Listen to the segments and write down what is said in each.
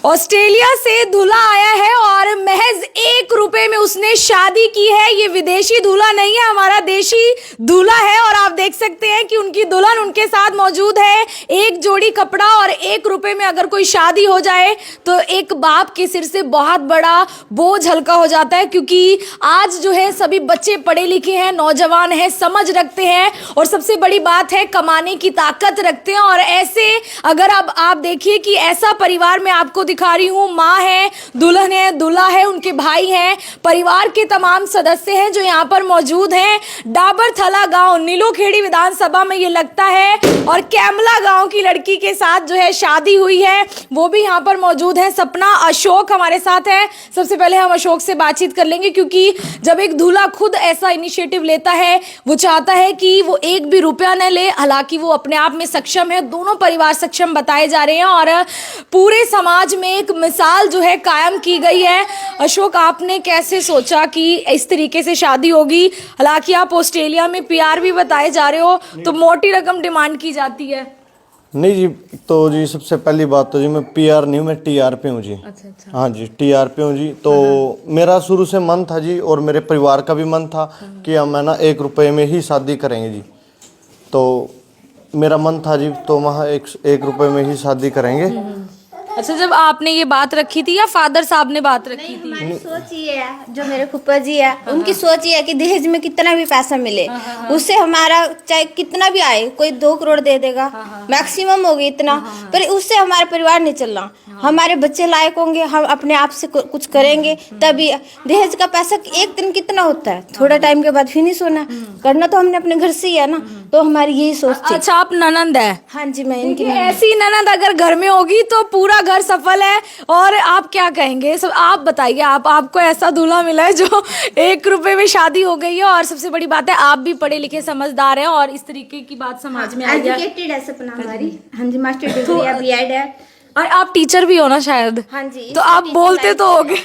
Australia से दूल्हा आया है और महज 1 रुपए में उसने शादी की है। ये विदेशी दूल्हा नहीं है, हमारा देशी दूल्हा है। और आप देख सकते हैं कि उनकी दुल्हन उनके साथ मौजूद है। एक जोड़ी कपड़ा और 1 रुपए में अगर कोई शादी हो जाए तो एक बाप के सिर से बहुत बड़ा बोझ हल्का हो जाता है, क्योंकि आज जो है सभी बच्चे पढ़े लिखे हैं, नौजवान हैं, समझ रखते हैं और सबसे बड़ी बात है कमाने की ताकत रखते हैं। और ऐसे अगर अब आप देखिए कि ऐसा परिवार में आपको दिखा रही हूँ, माँ है, दुल्हन है, दूल्हा है, उनके भाई हैं, परिवार के तमाम सदस्य हैं जो यहाँ पर मौजूद हैं। डाबरथला गांव नीलोखेड़ी विधानसभा में ये लगता है और कैमला गांव की लड़की के साथ जो है शादी हुई है, वो भी यहाँ पर मौजूद है। सपना अशोक हमारे साथ है। सबसे पहले हम अशोक से बातचीत कर लेंगे, क्योंकि जब एक दूल्हा खुद ऐसा इनिशिएटिव लेता है, वो चाहता है कि वो 1 भी रुपया न ले। हालांकि वो अपने आप में सक्षम है, दोनों परिवार सक्षम बताए जा रहे हैं और पूरे समाज में एक मिसाल जो है कायम की गई है। अशोक, आपने कैसे सोचा कि इस तरीके से शादी होगी? हालांकि आप ऑस्ट्रेलिया में पीआर भी बताए जा रहे हो, तो मोटी रकम डिमांड की जाती है। नहीं जी, तो जी सबसे पहली बात तो जी मैं पीआर नहीं हूँ, मैं टीआर पे हूँ जी। अच्छा। हाँ जी, टीआर पे हूँ जी। तो मेरा शुरू से मन था जी, और मेरे परिवार का भी मन था कि हम है ना 1 रुपए में ही शादी करेंगे जी। तो मेरा मन था जी, तो वहाँ 1 रुपए में ही शादी करेंगे। अच्छा, जब आपने ये बात रखी थी या फादर साहब ने बात रखी थी? हमारी सोच ये है, जो मेरे फूफा जी है उनकी सोच ये है कि दहेज में कितना भी पैसा मिले उससे हमारा चाहे कितना भी आए, कोई 2 करोड़ दे देगा, मैक्सिमम होगी इतना, पर उससे हमारा परिवार नहीं चलना। हमारे बच्चे लायक होंगे, हम अपने आप से कुछ करेंगे तभी। दहेज का पैसा एक दिन कितना होता है, थोड़ा टाइम के बाद फिनिश होना, करना तो हमने अपने घर से ही है ना। तो हमारी यही सोच थी। अच्छा, आप ननंद है? हाँ जी, मैं इनकी ऐसी ननंद अगर घर में होगी तो पूरा घर सफल है। और आप क्या कहेंगे? सब आप बताइए, आपको ऐसा दूल्हा मिला है जो 1 रुपए में शादी हो गई है, और सबसे बड़ी बात है आप भी पढ़े लिखे समझदार हैं और इस तरीके की बात समाज में आई है। एजुकेटेड है सपना हमारी। हाँ जी, मास्टर डिग्री है, बीएड है। और आप टीचर भी हो ना शायद? हाँ जी, तो आप बोलते तो होगे।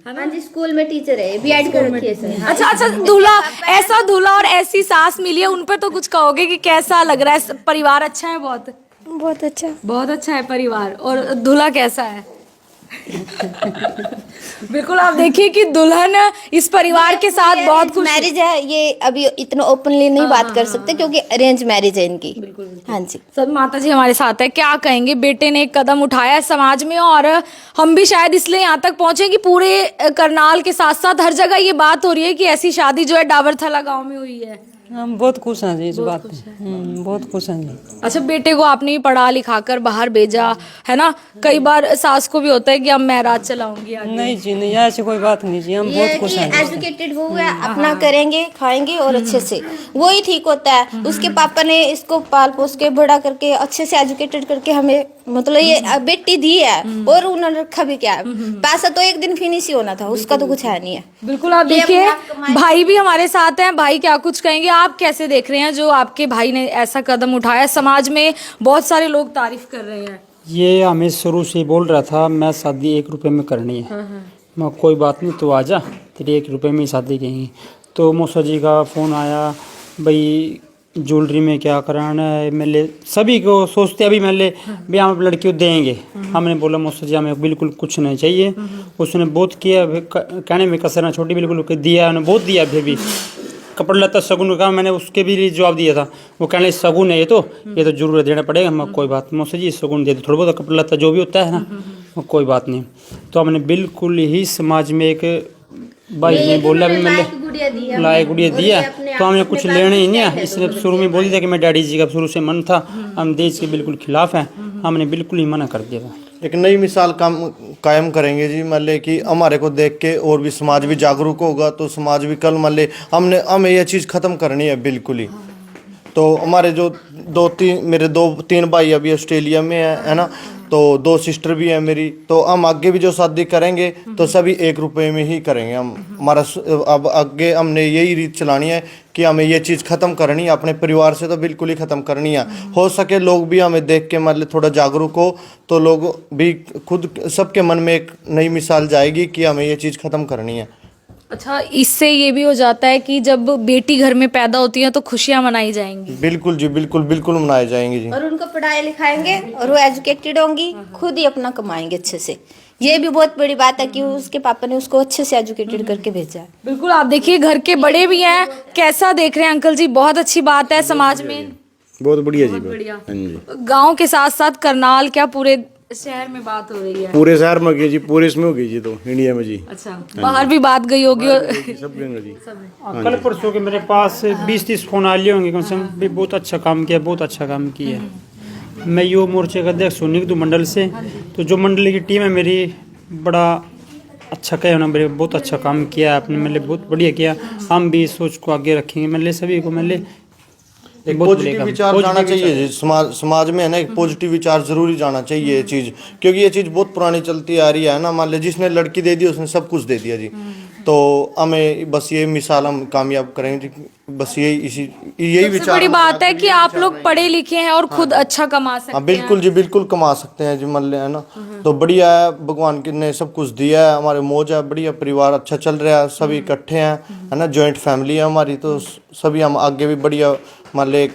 हाँ जी, स्कूल में टीचर है, बीएड कर रखी है सर। अच्छा, दूल्हा, ऐसा दूल्हा और ऐसी सास मिली है, उन पर तो कुछ कहोगे कि कैसा लग रहा है? परिवार अच्छा है? बहुत अच्छा, बहुत अच्छा है परिवार। और दूल्हा कैसा है? बिल्कुल, आप देखिए कि दुल्हन इस परिवार के साथ बहुत खुश। मैरिज है, ये अभी इतना ओपनली नहीं बात कर सकते क्योंकि अरेंज मैरिज है इनकी। हाँ जी, सब माता जी हमारे साथ है। क्या कहेंगे, बेटे ने एक कदम उठाया है समाज में, और हम भी शायद इसलिए यहाँ तक पहुंचे कि पूरे करनाल के साथ साथ हर जगह ये बात हो रही है कि ऐसी शादी जो है डाबरथला गांव में हुई है। हम बहुत खुश हैं जी इस बात पे। बहुत खुश हैं जी। अच्छा, बेटे को आपने भी पढ़ा लिखा कर बाहर भेजा है ना? कई बार सास को भी होता है कि अब मैं राज चलाऊंगी आगे। नहीं जी, नहीं, ऐसी कोई बात नहीं जी, हम बहुत खुश हैं। एजुकेटेड वो है, अपना करेंगे, खाएंगे और अच्छे से, वो ही ठीक होता है। उसके पापा ने इसको पाल पोस के बड़ा करके अच्छे से एजुकेटेड करके हमें, मतलब ये बेटी दी है, और उन्होंने रखा भी क्या है, पैसा तो एक दिन फिनिश ही होना था, उसका तो कुछ है नहीं है। बिल्कुल, आप देखिए भाई भी हमारे साथ हैं। भाई क्या कुछ कहेंगे? आप कैसे देख रहे हैं जो आपके भाई ने ऐसा कदम उठाया? समाज में बहुत सारे लोग तारीफ कर रहे हैं। ये हमें शुरू से बोल रहा था मैं शादी 1 रुपए में करनी है। मैं कोई बात नहीं, तो आजा, तेरी 1 रुपए में ही शादी करेंगे। तो मौसा जी का फ़ोन आया, भाई ज्वेलरी में क्या कराना है, मैं सभी को सोचते अभी मैं भी हम लड़की को देंगे। हमने बोला मौसा जी हमें बिल्कुल कुछ नहीं चाहिए। उसने बहुत किया, कहने में कसर ना छोटी, बिल्कुल दिया, उन्होंने बहुत दिया। फिर भी कपड़ा लत्ता शगुन का मैंने उसके भी जवाब दिया था। वो कहने शगुन है, ये तो जरूर देना पड़ेगा। मैं कोई बात मौसा जी शगुन दे दो, थोड़ा बहुत कपड़ा लत्ता जो भी होता है ना, कोई बात नहीं। तो हमने बिल्कुल ही समाज में एक भाई ने बोला भी मैंने लाए गुड़िया दिया, तो हमने कुछ लेना ही नहीं है। इसलिए शुरू में बोल दिया कि मैं डैडी जी का शुरू से मन था, हम देश के बिल्कुल खिलाफ हैं, हमने बिल्कुल ही मना कर दिया था। एक नई मिसाल कायम करेंगे जी। मान ले कि हमारे को देख के और भी समाज भी जागरूक होगा, तो समाज भी कल मान ले हमें यह चीज़ ख़त्म करनी है बिल्कुल ही। तो हमारे जो 2-3 भाई अभी ऑस्ट्रेलिया में है ना, तो 2 सिस्टर भी हैं मेरी। तो हम आगे भी जो शादी करेंगे तो सभी 1 रुपए में ही करेंगे हम। हमारा अब आगे हमने यही रीत चलानी है कि हमें ये चीज़ ख़त्म करनी है, अपने परिवार से तो बिल्कुल ही ख़त्म करनी है। हो सके लोग भी हमें देख के मतलब थोड़ा जागरूक हो, तो लोग भी खुद सबके मन में एक नई मिसाल जाएगी कि हमें ये चीज़ ख़त्म करनी है। अच्छा, इससे ये भी हो जाता है कि जब बेटी घर में पैदा होती है तो खुशियां मनाई जाएंगी। बिल्कुल जी, बिल्कुल बिल्कुल मनाए जाएंगे जी। और उनको पढ़ाए लिखाएंगे और वो एजुकेटेड होंगी, खुद ही अपना कमाएंगे अच्छे से। ये भी बहुत बड़ी बात है कि उसके पापा ने उसको अच्छे से एजुकेटेड करके भेजा है। बिल्कुल, आप देखिए घर के बड़े भी हैं, कैसा देख रहे हैं अंकल जी? बहुत अच्छी बात है समाज में, बहुत बढ़िया जी। बढ़िया। हाँ जी, गांव के साथ साथ करनाल क्या पूरे शहर में बात हो रही है? पूरे शहर में हो गई जी, पूरे इसमें हो गई जी, तो इंडिया में जी। अच्छा, बाहर भी बात गई होगी सब गंगा जी। कल परसों के मेरे पास 20-30 फोन आ लिए होंगे कम से कम, भी बहुत अच्छा काम किया, बहुत अच्छा काम किया। मैं युवा मोर्चे का अध्यक्ष हूँ निगदू मंडल से। तो जो मंडल की टीम है मेरी, बड़ा अच्छा कहे ना, मेरे बहुत अच्छा काम किया आपने, मतलब बहुत बढ़िया किया। हम भी इस सोच को आगे रखेंगे, मतलब सभी को, मतलब एक पॉजिटिव विचार जाना चाहिए जी समाज में, है ना। एक पॉजिटिव विचार जरूरी जाना चाहिए ये चीज़, क्योंकि ये चीज़ बहुत पुरानी चलती आ रही है ना। मान लीजिए जिसने लड़की दे दी उसने सब कुछ दे दिया जी। तो हमें बस ये मिसाल हम कामयाब करेंगे जी, बस यही विचार। बड़ी बात है कि आप लोग पढ़े लिखे हैं और खुद अच्छा कमा सकते हैं। बिल्कुल जी, बिल्कुल कमा सकते हैं जी, मान लिया है ना। तो बढ़िया है, भगवान ने सब कुछ दिया है, हमारे मौज है, बढ़िया परिवार अच्छा चल रहा है, सभी इकट्ठे हैं, है ना। जॉइंट फैमिली है हमारी, तो सभी हम आगे भी बढ़िया, मान ले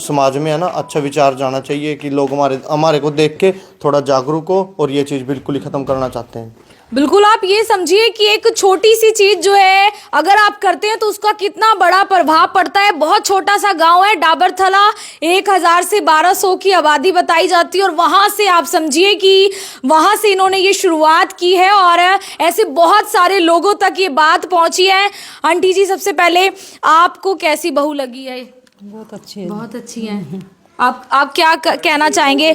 समाज में, है ना, अच्छा विचार जाना चाहिए कि लोग हमारे को देख के थोड़ा जागरूक हो और ये चीज़ बिल्कुल ही ख़त्म करना चाहते हैं। बिल्कुल, आप ये समझिए कि एक छोटी सी चीज जो है अगर आप करते हैं तो उसका कितना बड़ा प्रभाव पड़ता है। बहुत छोटा सा गांव है डाबरथला, 1000 से 1200 की आबादी बताई जाती है और वहां से आप समझिए कि वहां से इन्होंने ये शुरुआत की है और ऐसे बहुत सारे लोगों तक ये बात पहुंची है। आंटी जी, सबसे पहले आपको कैसी बहू लगी है? बहुत अच्छी है। बहुत अच्छी है। आप क्या कहना चाहेंगे?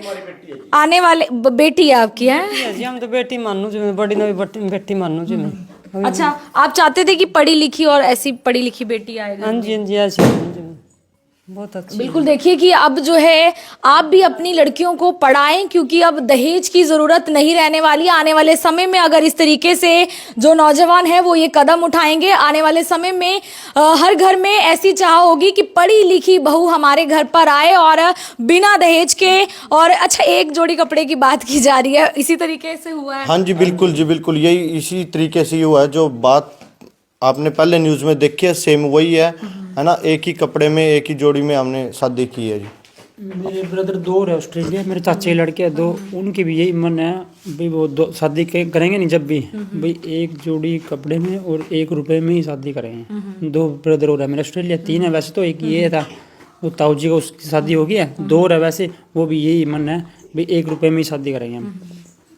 आने वाले बेटी है आपकी, है जी, हम तो बेटी मानू जी, मैं बड़ी नवी बेटी मानू जी मैं। अच्छा, आप चाहते थे कि पढ़ी लिखी और ऐसी पढ़ी लिखी बेटी आएगी? हाँ जी, हाँ जी, ऐसी मानू जी मैं। बहुत अच्छी। बिल्कुल, देखिए कि अब जो है आप भी अपनी लड़कियों को पढ़ाएं, क्योंकि अब दहेज की ज़रूरत नहीं रहने वाली। आने वाले समय में अगर इस तरीके से जो नौजवान है वो ये कदम उठाएंगे, आने वाले समय में हर घर में ऐसी चाह होगी कि पढ़ी लिखी बहू हमारे घर पर आए और बिना दहेज के। और अच्छा, एक जोड़ी कपड़े की बात की जा रही है, इसी तरीके से हुआ है? हाँ जी, बिल्कुल जी, बिल्कुल यही इसी तरीके से ही हुआ है। जो बात आपने पहले न्यूज़ में देखी है, सेम वही है ना। एक ही कपड़े में, एक ही जोड़ी में हमने शादी की है जी। मेरे ब्रदर 2 है ऑस्ट्रेलिया, मेरे चाचे के लड़के हैं 2, उनकी भी यही मन है भाई वो 2 शादी करेंगे नहीं जब भी, भाई एक जोड़ी कपड़े में और 1 रुपए में ही शादी करेंगे। 2 ब्रदर हो रहा है मेरे ऑस्ट्रेलिया, 3 है वैसे तो, एक ये था वो ताऊ जी को, उसकी शादी हो गई है। 2 है वैसे, वो भी यही मन है भाई 1 रुपए में ही शादी करेंगे हम।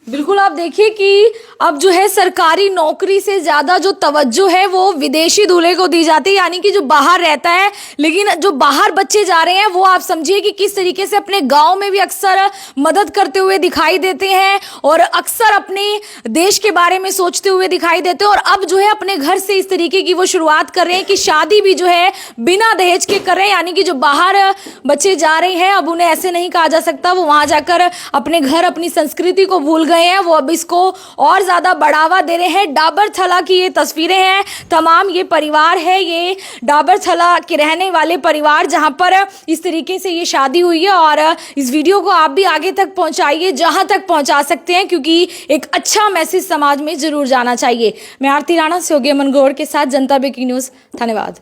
बिल्कुल, आप देखिए कि अब जो है सरकारी नौकरी से ज्यादा जो तवज्जो है वो विदेशी दूल्हे को दी जाती है, यानी कि जो बाहर रहता है। लेकिन जो बाहर बच्चे जा रहे हैं वो आप समझिए कि किस तरीके से अपने गांव में भी अक्सर मदद करते हुए दिखाई देते हैं और अक्सर अपने देश के बारे में सोचते हुए दिखाई देते हैं। और अब जो है अपने घर से इस तरीके की वो शुरुआत कर रहे हैं कि शादी भी जो है बिना दहेज के कर रहे हैं। यानी कि जो बाहर बच्चे जा रहे हैं अब उन्हें ऐसे नहीं कहा जा सकता वो वहां जाकर अपने घर, अपनी संस्कृति को भूल गए हैं, वो अब इसको और ज्यादा बढ़ावा दे रहे हैं। डाबरथला की ये तस्वीरें हैं, तमाम ये परिवार है, ये डाबरथला के रहने वाले परिवार जहां पर इस तरीके से ये शादी हुई है। और इस वीडियो को आप भी आगे तक पहुंचाइए, जहां तक पहुंचा सकते हैं, क्योंकि एक अच्छा मैसेज समाज में जरूर जाना चाहिए। मैं आरती राणा, सहयोगी अमन गौड़ के साथ जनता ब्रेकिंग न्यूज, धन्यवाद।